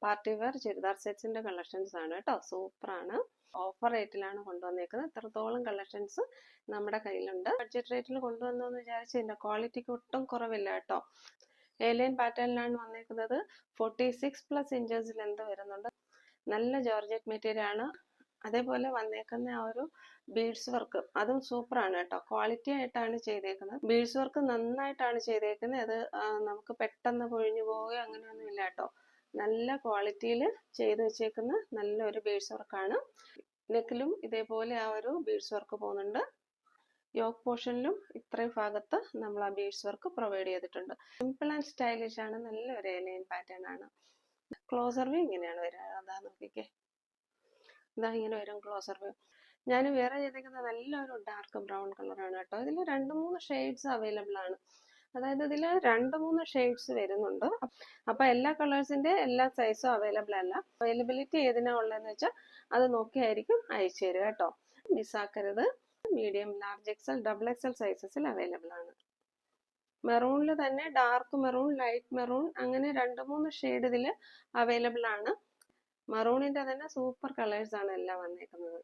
Party wear churidar സെറ്റ്സിന്റെ collections ആണ് കേട്ടോ. സൂപ്പറാണ്. ഓഫർ റേറ്റിലാണ് കൊണ്ടുവന്നേക്കുന്നത്. ഇത്രത്തോളം കളക്ഷൻസ് നമ്മുടെ കയ്യിലുണ്ട്. ബഡ്ജറ്റ് റേറ്റിൽ കൊണ്ടുവന്നെന്ന് വിചാരിച്ചില്ല, ക്വാളിറ്റിക്ക് ഒട്ടും കുറവില്ല കേട്ടോ. ഏലിയൻ പാറ്റേണിലാണ് വന്നേക്കുന്നത്. 46+ ഇഞ്ചസ് ലെന്ത് വരുന്നുണ്ട്. നല്ല ജോർജറ്റ് മെറ്റീരിയൽ ആണ്. അതേപോലെ വന്നേക്കുന്ന ആ ഒരു ബീഡ്സ് വർക്ക് അതും സൂപ്പറാണ് കേട്ടോ. ക്വാളിറ്റി ആയിട്ടാണ് ചെയ്തേക്കുന്നത്. ബീഡ്സ് വർക്ക് നന്നായിട്ടാണ് ചെയ്തേക്കുന്നത്. അത് നമുക്ക് പെട്ടെന്ന് പൊഴിഞ്ഞു പോവുകയോ അങ്ങനെയൊന്നും ഇല്ല കേട്ടോ. നല്ല ക്വാളിറ്റിയിൽ ചെയ്ത് വെച്ചേക്കുന്ന നല്ലൊരു ബീഡ്സ് വർക്കാണ്. നെക്കിലും ഇതേപോലെ ആ ഒരു ബീഡ്സ് വർക്ക് പോകുന്നുണ്ട്. യോക്ക് പോർഷനിലും ഇത്രയും ഭാഗത്ത് നമ്മൾ ആ ബീഡ്സ് വർക്ക് പ്രൊവൈഡ് ചെയ്തിട്ടുണ്ട്. സിമ്പിൾ ആൻഡ് സ്റ്റൈലിഷ് ആണ്. നല്ലൊരു എലൈൻ പാറ്റേൺ ആണ്. ക്ലോസർ വ്യൂ ഇങ്ങനെയാണ് വരിക. അതാ നോക്കിക്കേ, ഇതാ ഇങ്ങനെ വരും ക്ലോസർ വ്യൂ. ഞാൻ വേറെ ചെയ്തേക്കുന്നത് നല്ലൊരു ഡാർക്ക് ബ്രൗൺ കളറാണ് കേട്ടോ. ഇതിൽ 2-3 ഷെയ്ഡ്സ് അവൈലബിൾ ആണ്. അതായത് ഇതിൽ 2-3 ഷെയ്ഡ്സ് വരുന്നുണ്ട്. അപ്പൊ എല്ലാ കളേഴ്സിന്റെ എല്ലാ സൈസും അവൈലബിൾ അല്ല. അവൈലബിലിറ്റി ഏതിനാ ഉള്ളതെന്ന് വെച്ചാൽ അത് നോക്കിയായിരിക്കും അയച്ചു തരിക കേട്ടോ. മിസ്സാക്കരുത്. Medium, large XL, double XL സൈസസിൽ അവൈലബിൾ ആണ്. മെറൂണിൽ തന്നെ ഡാർക്ക് മെറൂൺ, ലൈറ്റ് മെറൂൺ, അങ്ങനെ 2-3 ഷെയ്ഡ് ഇതിൽ അവൈലബിൾ ആണ്. മെറൂണിന്റെ തന്നെ സൂപ്പർ കളേഴ്സ് ആണ് എല്ലാം വന്നേക്കുന്നത്.